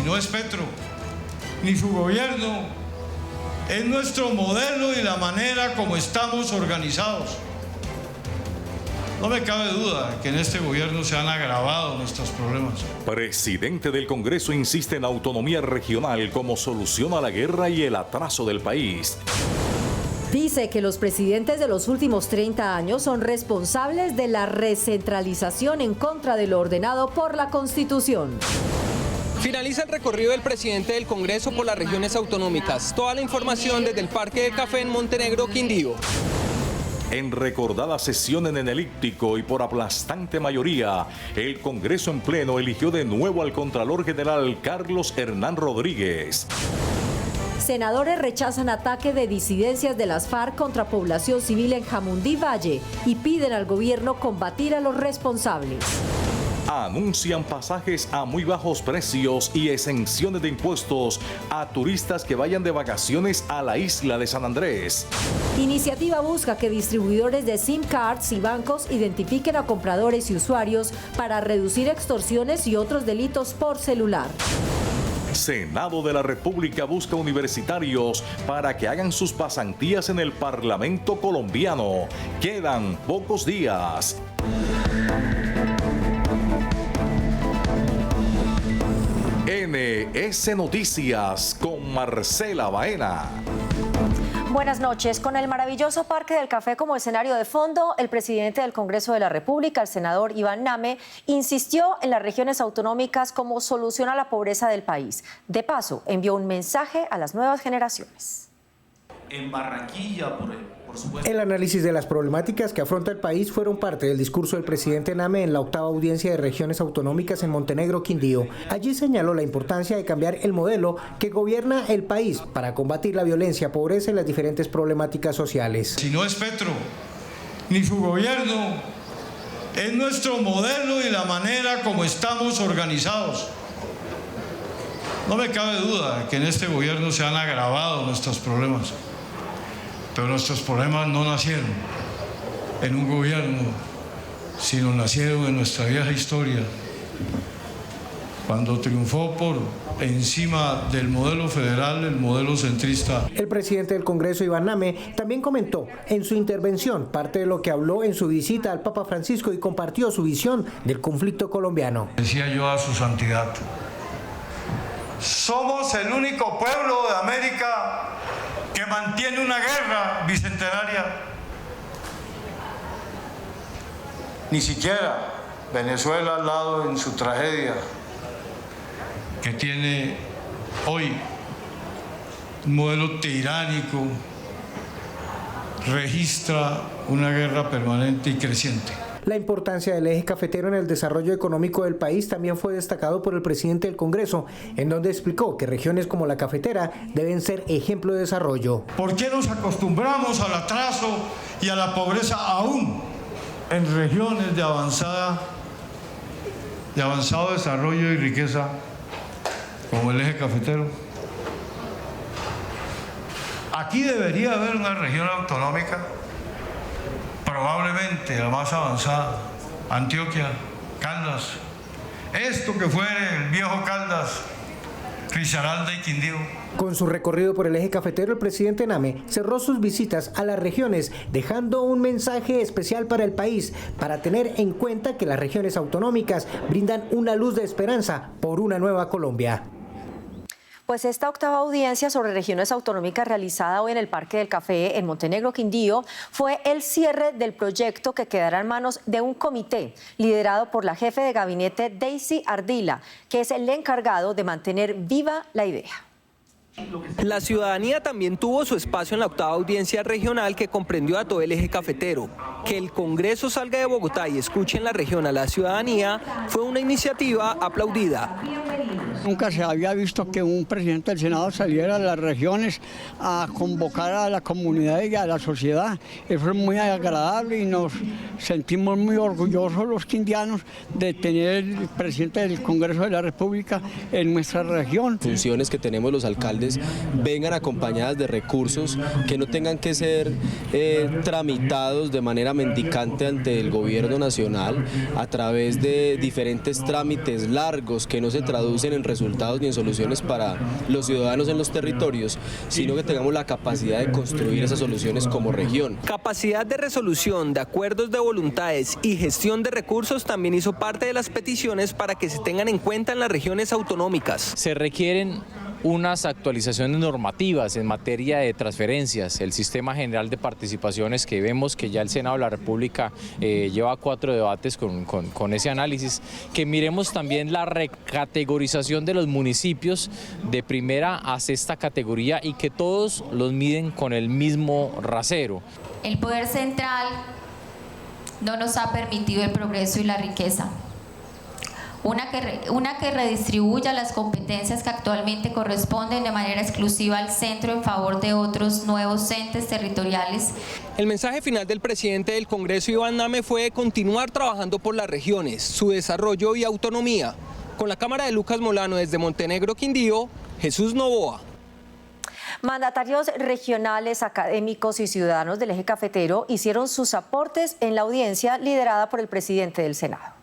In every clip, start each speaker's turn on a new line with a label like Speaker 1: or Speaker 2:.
Speaker 1: no es Petro, ni su gobierno, es nuestro modelo y la manera como estamos organizados. No me cabe duda que en este gobierno se han agravado nuestros problemas.
Speaker 2: Presidente del Congreso insiste en la autonomía regional como solución a la guerra y el atraso del país.
Speaker 3: Dice que los presidentes de los últimos 30 años son responsables de la recentralización en contra de lo ordenado por la Constitución.
Speaker 4: Finaliza el recorrido del presidente del Congreso por las regiones autonómicas. Toda la información desde el Parque del Café en Montenegro, Quindío.
Speaker 2: En recordada sesión en el elíptico y por aplastante mayoría, el Congreso en pleno eligió de nuevo al Contralor General Carlos Hernán Rodríguez.
Speaker 3: Senadores rechazan ataque de disidencias de las FARC contra población civil en Jamundí Valle y piden al gobierno combatir a los responsables.
Speaker 2: Anuncian pasajes a muy bajos precios y exenciones de impuestos a turistas que vayan de vacaciones a la isla de San Andrés.
Speaker 3: Iniciativa busca que distribuidores de SIM cards y bancos identifiquen a compradores y usuarios para reducir extorsiones y otros delitos por celular.
Speaker 2: Senado de la República busca universitarios para que hagan sus pasantías en el Parlamento colombiano. Quedan pocos días. NS Noticias con Marcela Baena.
Speaker 3: Buenas noches. Con el maravilloso Parque del Café como escenario de fondo, el presidente del Congreso de la República, el senador Iván Name, insistió en las regiones autonómicas como solución a la pobreza del país. De paso, envió un mensaje a las nuevas generaciones.
Speaker 5: En Barranquilla, por supuesto.
Speaker 6: El análisis de las problemáticas que afronta el país fueron parte del discurso del presidente Name en la 8ª audiencia de regiones autonómicas en Montenegro, Quindío. Allí señaló la importancia de cambiar el modelo que gobierna el país para combatir la violencia, pobreza y las diferentes problemáticas sociales.
Speaker 1: Si no es Petro, ni su gobierno, es nuestro modelo y la manera como estamos organizados. No me cabe duda que en este gobierno se han agravado nuestros problemas. Pero nuestros problemas no nacieron en un gobierno, sino nacieron en nuestra vieja historia, cuando triunfó por encima del modelo federal, el modelo centrista.
Speaker 6: El presidente del Congreso, Iván Name, también comentó en su intervención parte de lo que habló en su visita al Papa Francisco y compartió su visión del conflicto colombiano.
Speaker 1: Decía yo a su santidad: somos el único pueblo de América que mantiene una guerra bicentenaria. Ni siquiera Venezuela al lado en su tragedia, que tiene hoy un modelo tiránico, registra una guerra permanente y creciente.
Speaker 6: La importancia del eje cafetero en el desarrollo económico del país también fue destacado por el presidente del Congreso, en donde explicó que regiones como la cafetera deben ser ejemplo de desarrollo.
Speaker 1: ¿Por qué nos acostumbramos al atraso y a la pobreza aún en regiones de avanzado desarrollo y riqueza como el eje cafetero? Aquí debería haber una región autonómica, probablemente la más avanzada, Antioquia, Caldas, esto que fue el viejo Caldas, Risaralda y Quindío.
Speaker 6: Con su recorrido por el eje cafetero, el presidente Name cerró sus visitas a las regiones, dejando un mensaje especial para el país, para tener en cuenta que las regiones autonómicas brindan una luz de esperanza por una nueva Colombia.
Speaker 3: Pues esta 8ª audiencia sobre regiones autonómicas realizada hoy en el Parque del Café en Montenegro, Quindío, fue el cierre del proyecto que quedará en manos de un comité liderado por la jefe de gabinete Daisy Ardila, que es el encargado de mantener viva la idea.
Speaker 4: La ciudadanía también tuvo su espacio en la 8ª audiencia regional que comprendió a todo el eje cafetero. Que el Congreso salga de Bogotá y escuche en la región a la ciudadanía fue una iniciativa aplaudida.
Speaker 7: Nunca se había visto que un presidente del Senado saliera a las regiones a convocar a la comunidad y a la sociedad. Eso es muy agradable y nos sentimos muy orgullosos los quindianos de tener el presidente del Congreso de la República en nuestra región.
Speaker 8: Funciones que tenemos los alcaldes vengan acompañadas de recursos que no tengan que ser tramitados de manera mendicante ante el gobierno nacional a través de diferentes trámites largos que no se traducen en resultados ni en soluciones para los ciudadanos en los territorios, sino que tengamos la capacidad de construir esas soluciones como región.
Speaker 4: Capacidad de resolución, de acuerdos de voluntades y gestión de recursos también hizo parte de las peticiones para que se tengan en cuenta en las regiones autonómicas.
Speaker 9: Se requieren unas actualizaciones normativas en materia de transferencias, el sistema general de participaciones, que vemos que ya el Senado de la República lleva 4 debates con ese análisis, que miremos también la recategorización de los municipios de primera a sexta categoría y que todos los miden con el mismo rasero.
Speaker 10: El poder central no nos ha permitido el progreso y la riqueza. Una que redistribuya las competencias que actualmente corresponden de manera exclusiva al centro en favor de otros nuevos entes territoriales.
Speaker 4: El mensaje final del presidente del Congreso, Iván Name, fue continuar trabajando por las regiones, su desarrollo y autonomía. Con la cámara de Lucas Molano desde Montenegro, Quindío, Jesús Novoa.
Speaker 3: Mandatarios regionales, académicos y ciudadanos del eje cafetero hicieron sus aportes en la audiencia liderada por el presidente del Senado.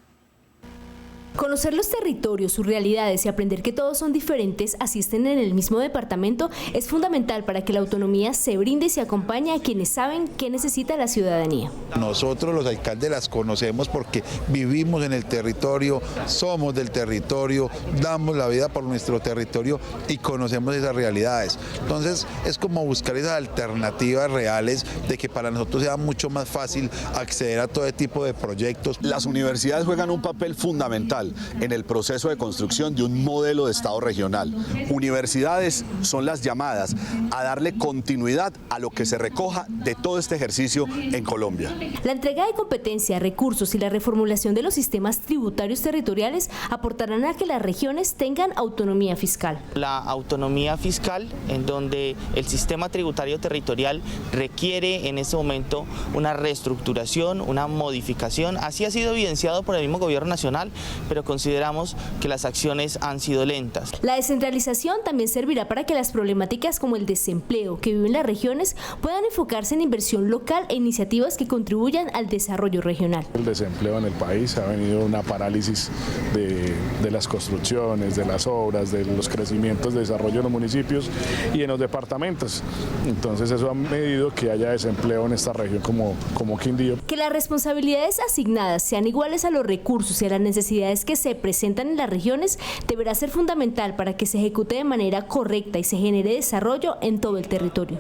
Speaker 11: Conocer los territorios, sus realidades y aprender que todos son diferentes, así estén en el mismo departamento, es fundamental para que la autonomía se brinde y se acompañe a quienes saben qué necesita la ciudadanía.
Speaker 12: Nosotros los alcaldes las conocemos porque vivimos en el territorio, somos del territorio, damos la vida por nuestro territorio y conocemos esas realidades. Entonces es como buscar esas alternativas reales de que para nosotros sea mucho más fácil acceder a todo tipo de proyectos.
Speaker 13: Las universidades juegan un papel fundamental en el proceso de construcción de un modelo de Estado regional. Universidades son las llamadas a darle continuidad a lo que se recoja de todo este ejercicio en Colombia.
Speaker 11: La entrega de competencia, recursos y la reformulación de los sistemas tributarios territoriales aportarán a que las regiones tengan autonomía fiscal.
Speaker 14: La autonomía fiscal, en donde el sistema tributario territorial requiere en este momento una reestructuración, una modificación. Así ha sido evidenciado por el mismo gobierno nacional, pero consideramos que las acciones han sido lentas.
Speaker 11: La descentralización también servirá para que las problemáticas como el desempleo que viven las regiones puedan enfocarse en inversión local e iniciativas que contribuyan al desarrollo regional.
Speaker 15: El desempleo en el país ha venido una parálisis de las construcciones, de las obras, de los crecimientos de desarrollo en los municipios y en los departamentos. Entonces eso ha medido que haya desempleo en esta región como Quindío.
Speaker 11: Que las responsabilidades asignadas sean iguales a los recursos y a las necesidades que se presentan en las regiones deberá ser fundamental para que se ejecute de manera correcta y se genere desarrollo en todo el territorio.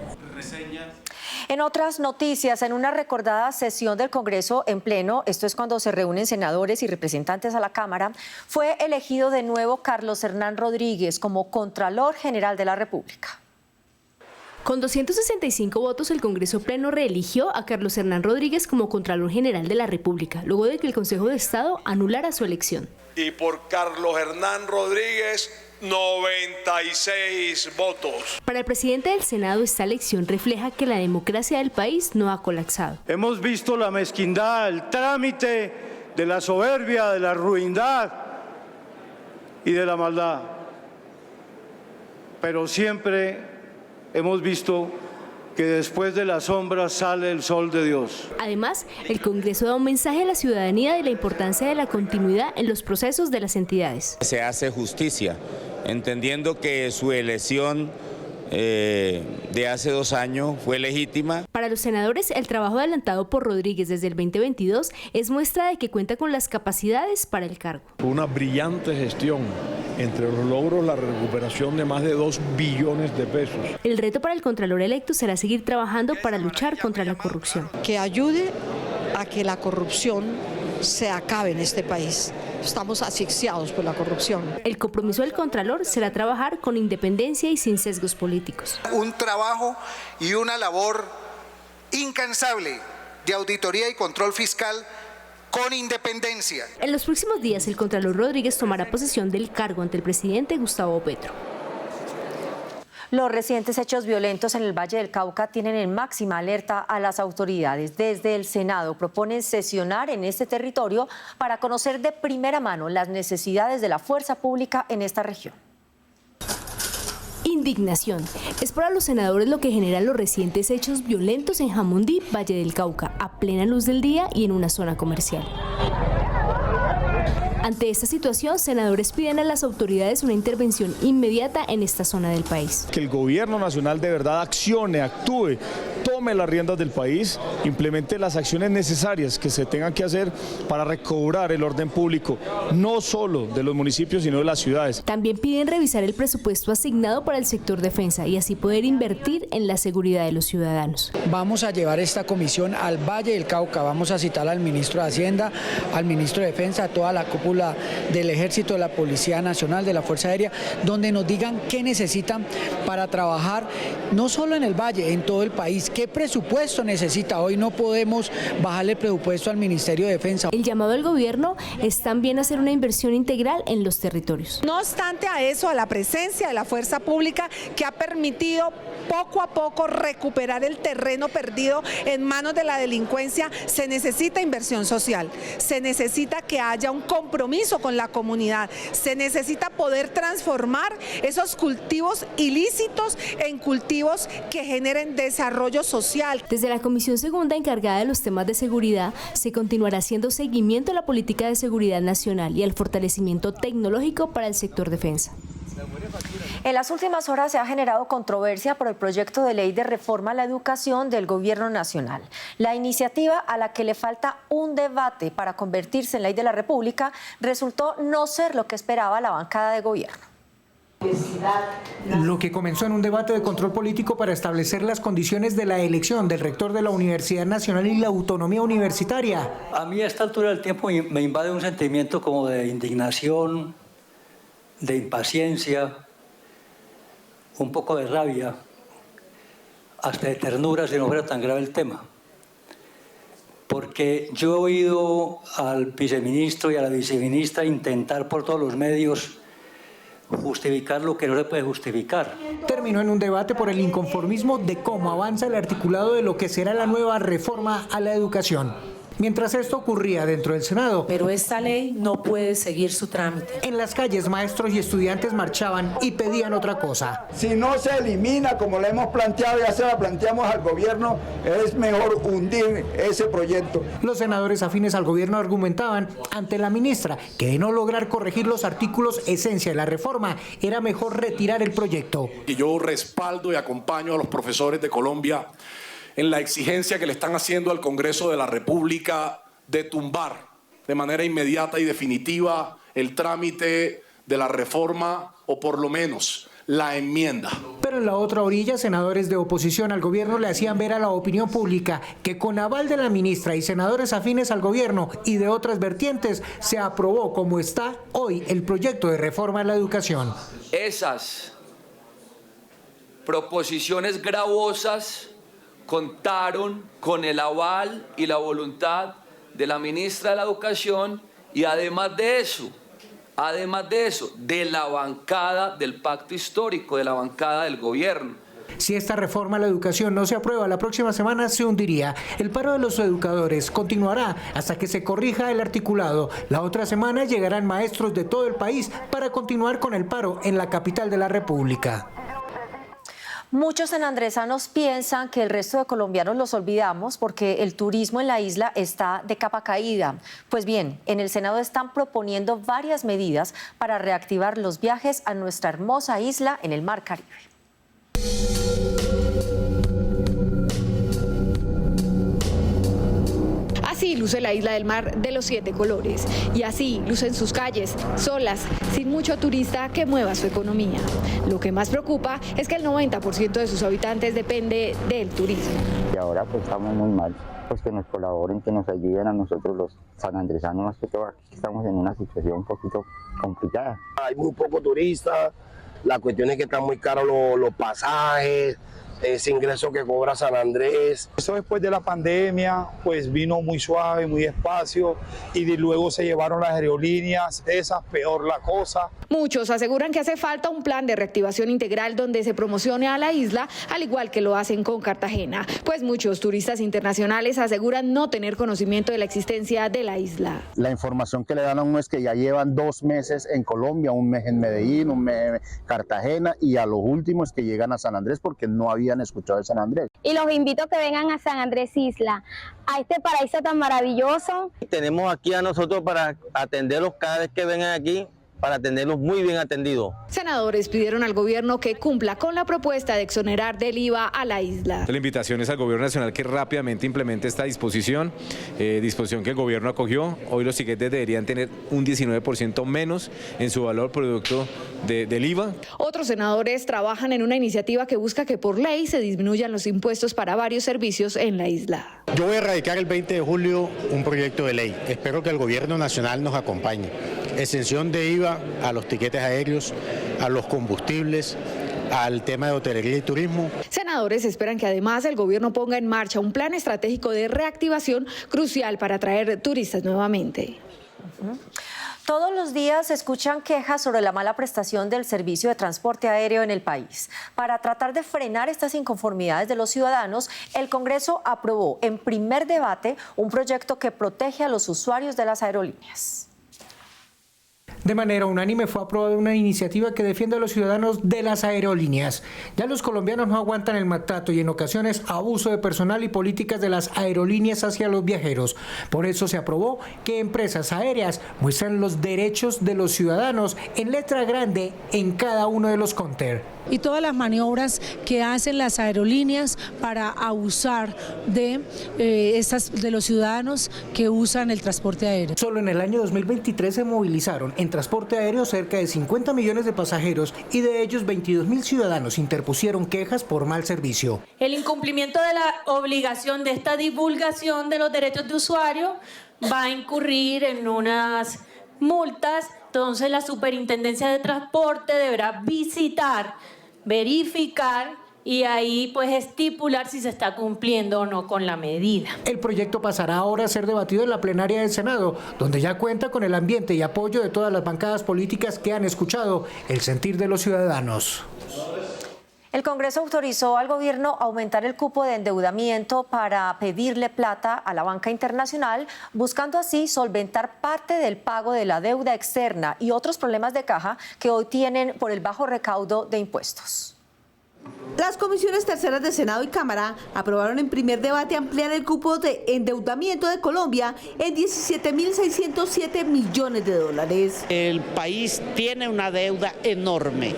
Speaker 3: En otras noticias, en una recordada sesión del Congreso en pleno, esto es cuando se reúnen senadores y representantes a la Cámara, fue elegido de nuevo Carlos Hernán Rodríguez como Contralor General de la República.
Speaker 11: Con 265 votos, el Congreso Pleno reeligió a Carlos Hernán Rodríguez como Contralor General de la República, luego de que el Consejo de Estado anulara su elección.
Speaker 16: Y por Carlos Hernán Rodríguez, 96 votos.
Speaker 11: Para el presidente del Senado, esta elección refleja que la democracia del país no ha colapsado.
Speaker 17: Hemos visto la mezquindad, el trámite de la soberbia, de la ruindad y de la maldad, pero siempre hemos visto que después de las sombras sale el sol de Dios.
Speaker 11: Además, el Congreso da un mensaje a la ciudadanía de la importancia de la continuidad en los procesos de las entidades.
Speaker 18: Se hace justicia, entendiendo que su elección de hace 2 años fue legítima.
Speaker 11: Para los senadores, el trabajo adelantado por Rodríguez desde el 2022 es muestra de que cuenta con las capacidades para el cargo.
Speaker 19: Una brillante gestión, entre los logros la recuperación de más de 2 billones de pesos.
Speaker 11: El reto para el Contralor electo será seguir trabajando para luchar contra la corrupción.
Speaker 20: Que ayude a que la corrupción se acabe en este país. Estamos asfixiados por la corrupción.
Speaker 11: El compromiso del Contralor será trabajar con independencia y sin sesgos políticos.
Speaker 21: Un trabajo y una labor incansable de auditoría y control fiscal con independencia.
Speaker 11: En los próximos días, el Contralor Rodríguez tomará posesión del cargo ante el presidente Gustavo Petro.
Speaker 3: Los recientes hechos violentos en el Valle del Cauca tienen en máxima alerta a las autoridades. Desde el Senado proponen sesionar en este territorio para conocer de primera mano las necesidades de la fuerza pública en esta región.
Speaker 11: Indignación. Es para los senadores lo que generan los recientes hechos violentos en Jamundí, Valle del Cauca, a plena luz del día y en una zona comercial. Ante esta situación, senadores piden a las autoridades una intervención inmediata en esta zona del país.
Speaker 2: Que el gobierno nacional de verdad accione, actúe, tome las riendas del país, implemente las acciones necesarias que se tengan que hacer para recobrar el orden público, no solo de los municipios, sino de las ciudades.
Speaker 11: También piden revisar el presupuesto asignado para el sector defensa y así poder invertir en la seguridad de los ciudadanos.
Speaker 22: Vamos a llevar esta comisión al Valle del Cauca, vamos a citar al ministro de Hacienda, al ministro de Defensa, a toda la cúpula del Ejército, de la Policía Nacional, de la Fuerza Aérea, donde nos digan qué necesitan para trabajar, no solo en el Valle, en todo el país, qué presupuesto necesita. Hoy no podemos bajarle el presupuesto al Ministerio de Defensa.
Speaker 11: El llamado al gobierno es también hacer una inversión integral en los territorios.
Speaker 23: No obstante a eso, a la presencia de la fuerza pública que ha permitido poco a poco recuperar el terreno perdido en manos de la delincuencia, se necesita inversión social, se necesita que haya un compromiso con la comunidad, se necesita poder transformar esos cultivos ilícitos en cultivos que generen desarrollo social.
Speaker 11: Desde la Comisión Segunda encargada de los temas de seguridad, se continuará haciendo seguimiento a la política de seguridad nacional y al fortalecimiento tecnológico para el sector defensa.
Speaker 3: En las últimas horas se ha generado controversia por el proyecto de ley de reforma a la educación del Gobierno Nacional. La iniciativa, a la que le falta un debate para convertirse en ley de la República, resultó no ser lo que esperaba la bancada de gobierno.
Speaker 6: Lo que comenzó en un debate de control político para establecer las condiciones de la elección del rector de la Universidad Nacional y la autonomía universitaria.
Speaker 24: A mí a esta altura del tiempo me invade un sentimiento como de indignación, de impaciencia, un poco de rabia, hasta de ternura si no fuera tan grave el tema. Porque yo he oído al viceministro y a la viceministra intentar por todos los medios justificar lo que no se puede justificar.
Speaker 6: Terminó en un debate por el inconformismo de cómo avanza el articulado de lo que será la nueva reforma a la educación. Mientras esto ocurría dentro del Senado,
Speaker 25: pero esta ley no puede seguir su trámite.
Speaker 6: En las calles, maestros y estudiantes marchaban y pedían otra cosa.
Speaker 26: Si no se elimina, como le hemos planteado y ya se la planteamos al gobierno, es mejor hundir ese proyecto.
Speaker 6: Los senadores afines al gobierno argumentaban ante la ministra que de no lograr corregir los artículos esencia de la reforma, era mejor retirar el proyecto.
Speaker 27: Y yo respaldo y acompaño a los profesores de Colombia en la exigencia que le están haciendo al Congreso de la República de tumbar de manera inmediata y definitiva el trámite de la reforma o por lo menos la enmienda.
Speaker 6: Pero en la otra orilla, senadores de oposición al gobierno le hacían ver a la opinión pública que con aval de la ministra y senadores afines al gobierno y de otras vertientes se aprobó como está hoy el proyecto de reforma a la educación.
Speaker 28: Esas proposiciones gravosas contaron con el aval y la voluntad de la ministra de la Educación y además de eso, de la bancada del pacto histórico, de la bancada del gobierno.
Speaker 6: Si esta reforma a la educación no se aprueba, la próxima semana se hundiría. El paro de los educadores continuará hasta que se corrija el articulado. La otra semana llegarán maestros de todo el país para continuar con el paro en la capital de la República.
Speaker 3: Muchos sanandresanos piensan que el resto de colombianos los olvidamos porque el turismo en la isla está de capa caída. Pues bien, en el Senado están proponiendo varias medidas para reactivar los viajes a nuestra hermosa isla en el Mar Caribe.
Speaker 29: Así luce la isla del Mar de los 7 colores y así lucen sus calles, solas, sin mucho turista que mueva su economía. Lo que más preocupa es que el 90% de sus habitantes depende del turismo.
Speaker 30: Y ahora pues estamos muy mal, pues que nos colaboren, que nos ayuden a nosotros los sanandresanos, más que todo aquí estamos en una situación un poquito complicada.
Speaker 31: Hay muy poco turista, la cuestión es que están muy caros los pasajes, ese ingreso que cobra San Andrés.
Speaker 32: Eso después de la pandemia, pues vino muy suave, muy despacio y luego se llevaron las aerolíneas, esas peor la cosa.
Speaker 29: Muchos aseguran que hace falta un plan de reactivación integral donde se promocione a la isla, al igual que lo hacen con Cartagena, pues muchos turistas internacionales aseguran no tener conocimiento de la existencia de la isla.
Speaker 30: La información que le dan a uno es que ya llevan 2 meses en Colombia, un mes en Medellín, un mes en Cartagena y a los últimos que llegan a San Andrés porque no había
Speaker 1: habían escuchado de San Andrés.
Speaker 4: Y los invito a que vengan a San Andrés Isla, a este paraíso tan maravilloso.
Speaker 5: Tenemos aquí a nosotros para atenderlos cada vez que vengan aquí, para tenerlos muy bien atendidos.
Speaker 29: Senadores pidieron al gobierno que cumpla con la propuesta de exonerar del IVA a la isla.
Speaker 7: La invitación es al gobierno nacional que rápidamente implemente esta disposición, disposición que el gobierno acogió. Hoy los tiquetes deberían tener un 19% menos en su valor producto del IVA.
Speaker 29: Otros senadores trabajan en una iniciativa que busca que por ley se disminuyan los impuestos para varios servicios en la isla.
Speaker 8: Yo voy a radicar el 20 de julio un proyecto de ley. Espero que el gobierno nacional nos acompañe. Exención de IVA a los tiquetes aéreos, a los combustibles, al tema de hotelería y turismo.
Speaker 29: Senadores esperan que además el gobierno ponga en marcha un plan estratégico de reactivación crucial para atraer turistas nuevamente.
Speaker 3: Todos los días se escuchan quejas sobre la mala prestación del servicio de transporte aéreo en el país. Para tratar de frenar estas inconformidades de los ciudadanos, el Congreso aprobó en primer debate un proyecto que protege a los usuarios de las aerolíneas.
Speaker 6: De manera unánime fue aprobada una iniciativa que defiende a los ciudadanos de las aerolíneas. Ya los colombianos no aguantan el maltrato y en ocasiones abuso de personal y políticas de las aerolíneas hacia los viajeros. Por eso se aprobó que empresas aéreas muestran los derechos de los ciudadanos en letra grande en cada uno de los counter.
Speaker 9: Y todas las maniobras que hacen las aerolíneas para abusar de los ciudadanos que usan el transporte aéreo.
Speaker 6: Solo en el año 2023 se movilizaron en transporte aéreo cerca de 50 millones de pasajeros y de ellos 22.000 ciudadanos interpusieron quejas por mal servicio.
Speaker 25: El incumplimiento de la obligación de esta divulgación de los derechos de usuario va a incurrir en unas multas. Entonces la Superintendencia de Transporte deberá visitar, verificar y ahí pues estipular si se está cumpliendo o no con la medida.
Speaker 6: El proyecto pasará ahora a ser debatido en la plenaria del Senado, donde ya cuenta con el ambiente y apoyo de todas las bancadas políticas que han escuchado el sentir de los ciudadanos.
Speaker 3: El Congreso autorizó al gobierno aumentar el cupo de endeudamiento para pedirle plata a la banca internacional, buscando así solventar parte del pago de la deuda externa y otros problemas de caja que hoy tienen por el bajo recaudo de impuestos.
Speaker 10: Las comisiones terceras de Senado y Cámara aprobaron en primer debate ampliar el cupo de endeudamiento de Colombia en 17.607 millones de dólares.
Speaker 12: El país tiene una deuda enorme,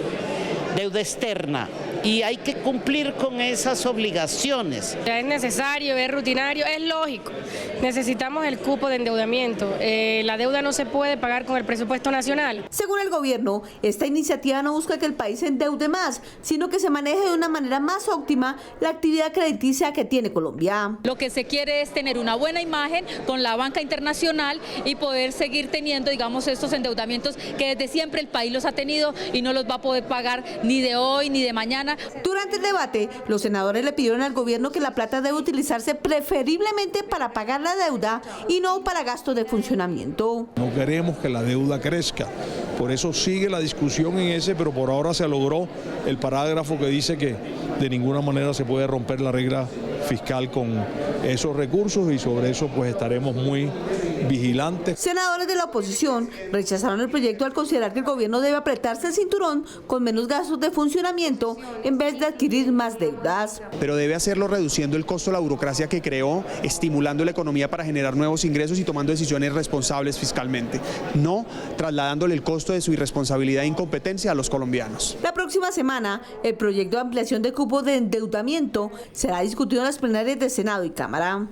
Speaker 12: deuda externa, y hay que cumplir con esas obligaciones.
Speaker 13: Ya es necesario, es rutinario, es lógico. Necesitamos el cupo de endeudamiento. La deuda no se puede pagar con el presupuesto nacional.
Speaker 10: Según el gobierno, esta iniciativa no busca que el país se endeude más, sino que se maneje de una manera más óptima la actividad crediticia que tiene Colombia.
Speaker 14: Lo que se quiere es tener una buena imagen con la banca internacional y poder seguir teniendo, digamos, estos endeudamientos que desde siempre el país los ha tenido y no los va a poder pagar ni de hoy ni de mañana.
Speaker 10: Durante el debate, los senadores le pidieron al gobierno que la plata debe utilizarse preferiblemente para pagar la deuda y no para gastos de funcionamiento.
Speaker 19: No queremos que la deuda crezca, por eso sigue la discusión en ese, pero por ahora se logró el parágrafo que dice que de ninguna manera se puede romper la regla fiscal con esos recursos y sobre eso pues estaremos muy vigilantes.
Speaker 10: Senadores de la oposición rechazaron el proyecto al considerar que el gobierno debe apretarse el cinturón con menos gastos de funcionamiento en vez de adquirir más deudas.
Speaker 15: Pero debe hacerlo reduciendo el costo de la burocracia que creó, estimulando la economía para generar nuevos ingresos y tomando decisiones responsables fiscalmente, no trasladándole el costo de su irresponsabilidad e incompetencia a los colombianos.
Speaker 10: La próxima semana, el proyecto de ampliación de cupo de endeudamiento será discutido en las plenarias de Senado y Cámara.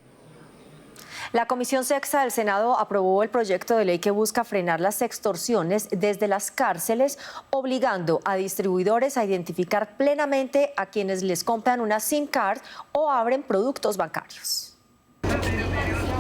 Speaker 3: La Comisión Sexta del Senado aprobó el proyecto de ley que busca frenar las extorsiones desde las cárceles, obligando a distribuidores a identificar plenamente a quienes les compran una SIM card o abren productos bancarios.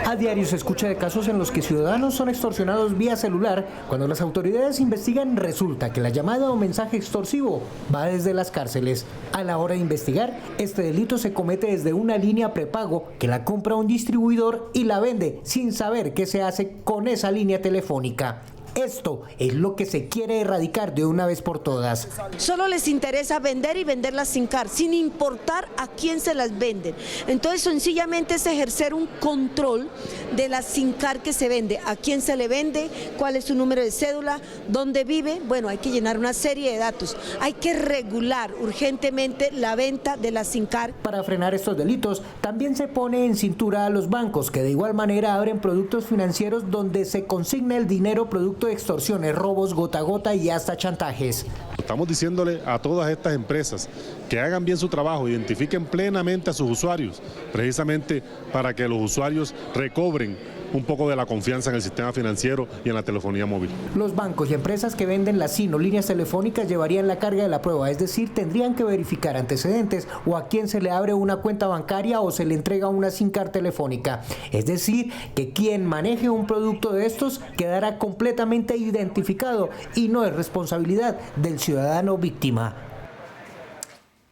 Speaker 6: A diario se escucha de casos en los que ciudadanos son extorsionados vía celular. Cuando las autoridades investigan, resulta que la llamada o mensaje extorsivo va desde las cárceles. A la hora de investigar, este delito se comete desde una línea prepago que la compra un distribuidor y la vende sin saber qué se hace con esa línea telefónica. Esto es lo que se quiere erradicar de una vez por todas.
Speaker 1: Solo les interesa vender y vender las SINCAR, sin importar a quién se las venden. Entonces, sencillamente es ejercer un control de la SINCAR que se vende, a quién se le vende, cuál es su número de cédula, dónde vive. Bueno, hay que llenar una serie de datos. Hay que regular urgentemente la venta de la SINCAR.
Speaker 6: Para frenar estos delitos, también se pone en cintura a los bancos, que de igual manera abren productos financieros donde se consigna el dinero producto de extorsiones, robos gota a gota y hasta chantajes.
Speaker 2: Estamos diciéndole a todas estas empresas que hagan bien su trabajo, identifiquen plenamente a sus usuarios, precisamente para que los usuarios recobren un poco de la confianza en el sistema financiero y en la telefonía móvil.
Speaker 6: Los bancos y empresas que venden las SIM o líneas telefónicas llevarían la carga de la prueba, es decir, tendrían que verificar antecedentes o a quién se le abre una cuenta bancaria o se le entrega una SIM card telefónica. Es decir, que quien maneje un producto de estos quedará completamente identificado y no es responsabilidad del ciudadano víctima.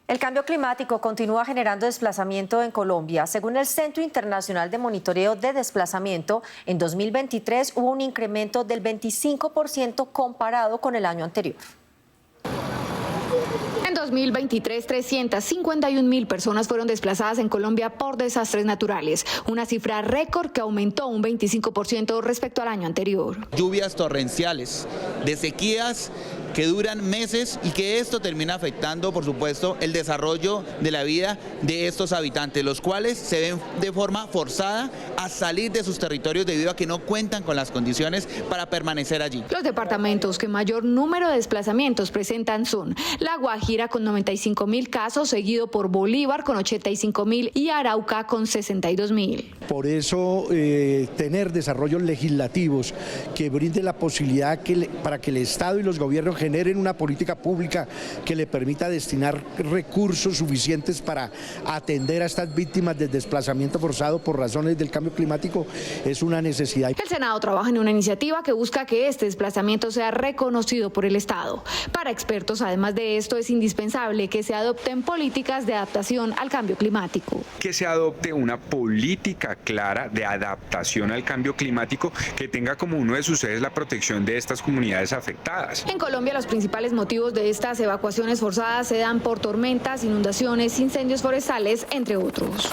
Speaker 3: El cambio climático continúa generando desplazamiento en Colombia. Según el Centro Internacional de Monitoreo de Desplazamiento, en 2023 hubo un incremento del 25% comparado con el año anterior.
Speaker 29: En 2023, 351.000 personas fueron desplazadas en Colombia por desastres naturales, una cifra récord que aumentó un 25% respecto al año anterior.
Speaker 11: Lluvias torrenciales, de sequías que duran meses y que esto termina afectando, por supuesto, el desarrollo de la vida de estos habitantes, los cuales se ven de forma forzada a salir de sus territorios debido a que no cuentan con las condiciones para permanecer allí.
Speaker 29: Los departamentos que mayor número de desplazamientos presentan son La Guajira con 95.000 casos, seguido por Bolívar con 85.000 y Arauca con 62.000.
Speaker 16: Por eso tener desarrollos legislativos que brinden la posibilidad para que el Estado y los gobiernos generen una política pública que le permita destinar recursos suficientes para atender a estas víctimas del desplazamiento forzado por razones del cambio climático es una necesidad.
Speaker 29: El Senado trabaja en una iniciativa que busca que este desplazamiento sea reconocido por el Estado. Para expertos, además de esto, es indispensable que se adopten políticas de adaptación al cambio climático.
Speaker 17: Que se adopte una política clara de adaptación al cambio climático que tenga como uno de sus ejes la protección de estas comunidades afectadas.
Speaker 29: En Colombia, los principales motivos de estas evacuaciones forzadas se dan por tormentas, inundaciones, incendios forestales, entre otros.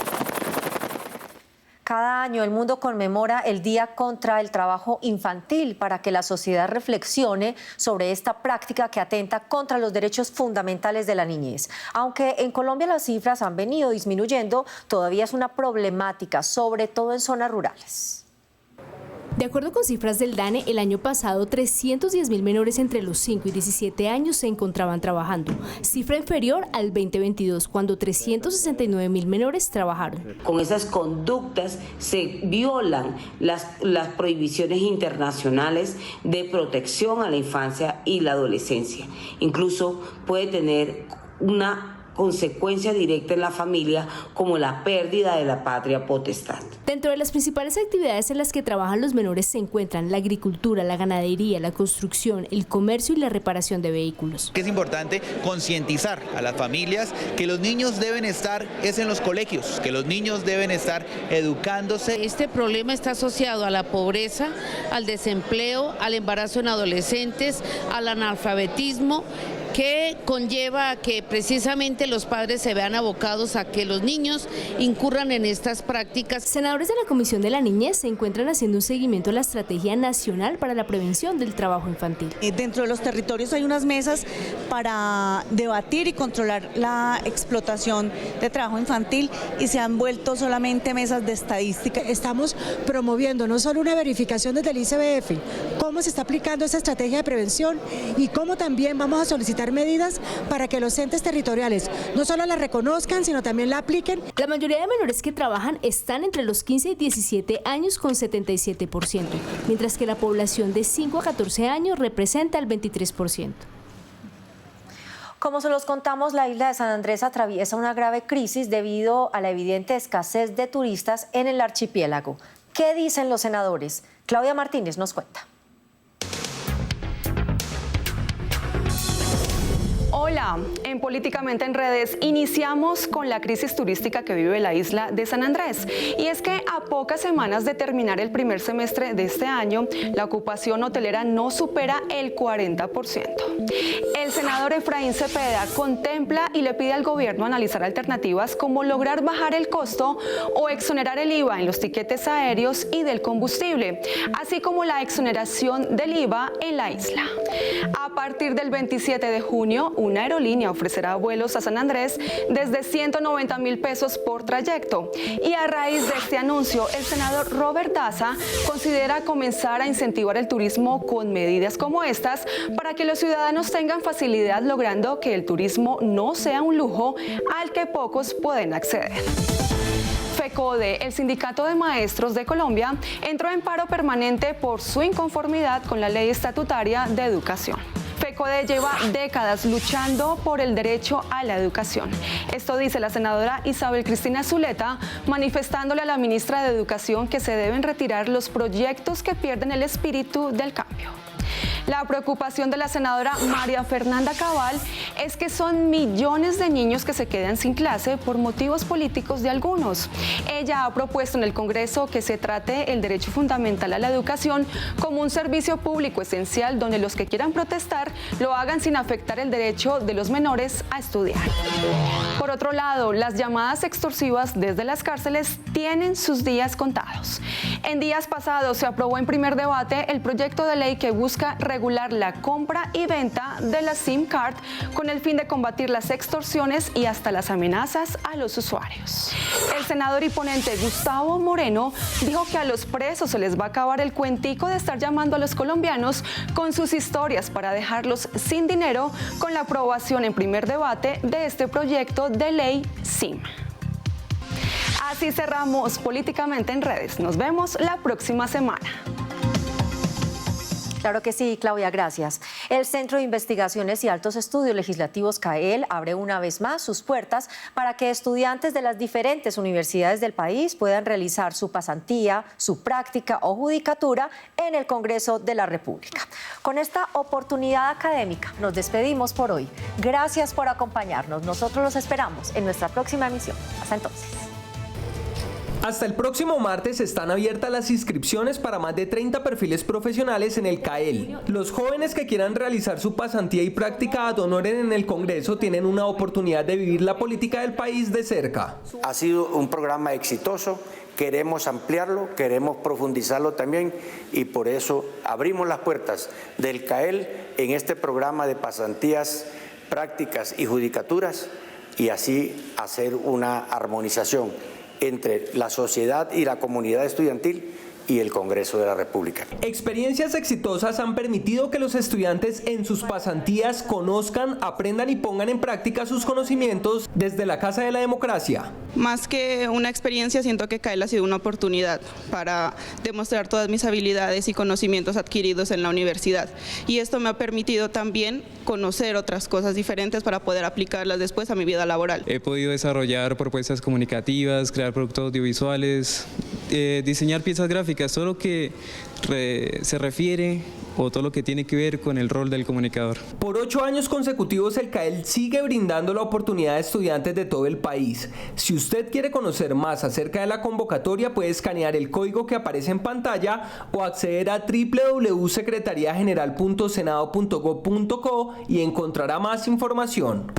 Speaker 3: Cada año el mundo conmemora el Día contra el Trabajo Infantil para que la sociedad reflexione sobre esta práctica que atenta contra los derechos fundamentales de la niñez. Aunque en Colombia las cifras han venido disminuyendo, todavía es una problemática, sobre todo en zonas rurales.
Speaker 18: De acuerdo con cifras del DANE, el año pasado 310.000 menores entre los 5 y 17 años se encontraban trabajando, cifra inferior al 2022, cuando 369.000 menores trabajaron.
Speaker 20: Con esas conductas se violan las prohibiciones internacionales de protección a la infancia y la adolescencia. Incluso puede tener una consecuencia directa en la familia, como la pérdida de la patria potestad.
Speaker 18: Dentro de las principales actividades en las que trabajan los menores se encuentran la agricultura, la ganadería, la construcción, el comercio y la reparación de vehículos.
Speaker 11: Es importante concientizar a las familias que los niños deben estar en los colegios, que los niños deben estar educándose.
Speaker 21: Este problema está asociado a la pobreza, al desempleo, al embarazo en adolescentes, al analfabetismo, que conlleva a que precisamente los padres se vean abocados a que los niños incurran en estas prácticas.
Speaker 18: Senadores de la Comisión de la Niñez se encuentran haciendo un seguimiento a la Estrategia Nacional para la Prevención del Trabajo Infantil.
Speaker 22: Dentro de los territorios hay unas mesas para debatir y controlar la explotación de trabajo infantil y se han vuelto solamente mesas de estadística.
Speaker 23: Estamos promoviendo no solo una verificación desde el ICBF, cómo se está aplicando esa estrategia de prevención y cómo también vamos a solicitar medidas para que los entes territoriales no solo la reconozcan, sino también la apliquen.
Speaker 18: La mayoría de menores que trabajan están entre los 15 y 17 años con 77%, mientras que la población de 5 a 14 años representa el 23%.
Speaker 3: Como se los contamos, la isla de San Andrés atraviesa una grave crisis debido a la evidente escasez de turistas en el archipiélago. ¿Qué dicen los senadores? Claudia Martínez nos cuenta.
Speaker 4: Hola, en Políticamente en Redes iniciamos con la crisis turística que vive la isla de San Andrés. Y es que a pocas semanas de terminar el primer semestre de este año, la ocupación hotelera no supera el 40%. El senador Efraín Cepeda contempla y le pide al gobierno analizar alternativas como lograr bajar el costo o exonerar el IVA en los tiquetes aéreos y del combustible, así como la exoneración del IVA en la isla. A partir del 27 de junio, una aerolínea ofrecerá vuelos a San Andrés desde 190.000 pesos por trayecto. Y a raíz de este anuncio, el senador Robert Daza considera comenzar a incentivar el turismo con medidas como estas para que los ciudadanos tengan facilidad, logrando que el turismo no sea un lujo al que pocos pueden acceder. FECODE, el Sindicato de Maestros de Colombia, entró en paro permanente por su inconformidad con la Ley Estatutaria de Educación. FECODE lleva décadas luchando por el derecho a la educación. Esto dice la senadora Isabel Cristina Zuleta, manifestándole a la ministra de Educación que se deben retirar los proyectos que pierden el espíritu del cambio. La preocupación de la senadora María Fernanda Cabal es que son millones de niños que se quedan sin clase por motivos políticos de algunos. Ella ha propuesto en el Congreso que se trate el derecho fundamental a la educación como un servicio público esencial donde los que quieran protestar lo hagan sin afectar el derecho de los menores a estudiar. Por otro lado, las llamadas extorsivas desde las cárceles tienen sus días contados. En días pasados se aprobó en primer debate el proyecto de ley que busca regular la compra y venta de la SIM card con el fin de combatir las extorsiones y hasta las amenazas a los usuarios. El senador y ponente Gustavo Moreno dijo que a los presos se les va a acabar el cuentico de estar llamando a los colombianos con sus historias para dejarlos sin dinero con la aprobación en primer debate de este proyecto de ley SIM. Así cerramos Políticamente en Redes. Nos vemos la próxima semana.
Speaker 3: Claro que sí, Claudia, gracias. El Centro de Investigaciones y Altos Estudios Legislativos CAEL abre una vez más sus puertas para que estudiantes de las diferentes universidades del país puedan realizar su pasantía, su práctica o judicatura en el Congreso de la República. Con esta oportunidad académica nos despedimos por hoy. Gracias por acompañarnos. Nosotros los esperamos en nuestra próxima emisión. Hasta entonces.
Speaker 5: Hasta el próximo martes están abiertas las inscripciones para más de 30 perfiles profesionales en el CAEL. Los jóvenes que quieran realizar su pasantía y práctica ad honorem en el Congreso tienen una oportunidad de vivir la política del país de cerca.
Speaker 7: Ha sido un programa exitoso, queremos ampliarlo, queremos profundizarlo también y por eso abrimos las puertas del CAEL en este programa de pasantías, prácticas y judicaturas y así hacer una armonización entre la sociedad y la comunidad estudiantil y el Congreso de la República.
Speaker 5: Experiencias exitosas han permitido que los estudiantes en sus pasantías conozcan, aprendan y pongan en práctica sus conocimientos desde la Casa de la Democracia.
Speaker 8: Más que una experiencia, siento que CAEL ha sido una oportunidad para demostrar todas mis habilidades y conocimientos adquiridos en la universidad. Y esto me ha permitido también conocer otras cosas diferentes para poder aplicarlas después a mi vida laboral.
Speaker 9: He podido desarrollar propuestas comunicativas, crear productos audiovisuales, diseñar piezas gráficas, todo lo que se refiere o todo lo que tiene que ver con el rol del comunicador.
Speaker 5: Por 8 años consecutivos el CAEL sigue brindando la oportunidad a estudiantes de todo el país. Si usted quiere conocer más acerca de la convocatoria, puede escanear el código que aparece en pantalla o acceder a www.secretariageneral.senado.gov.co y encontrará más información.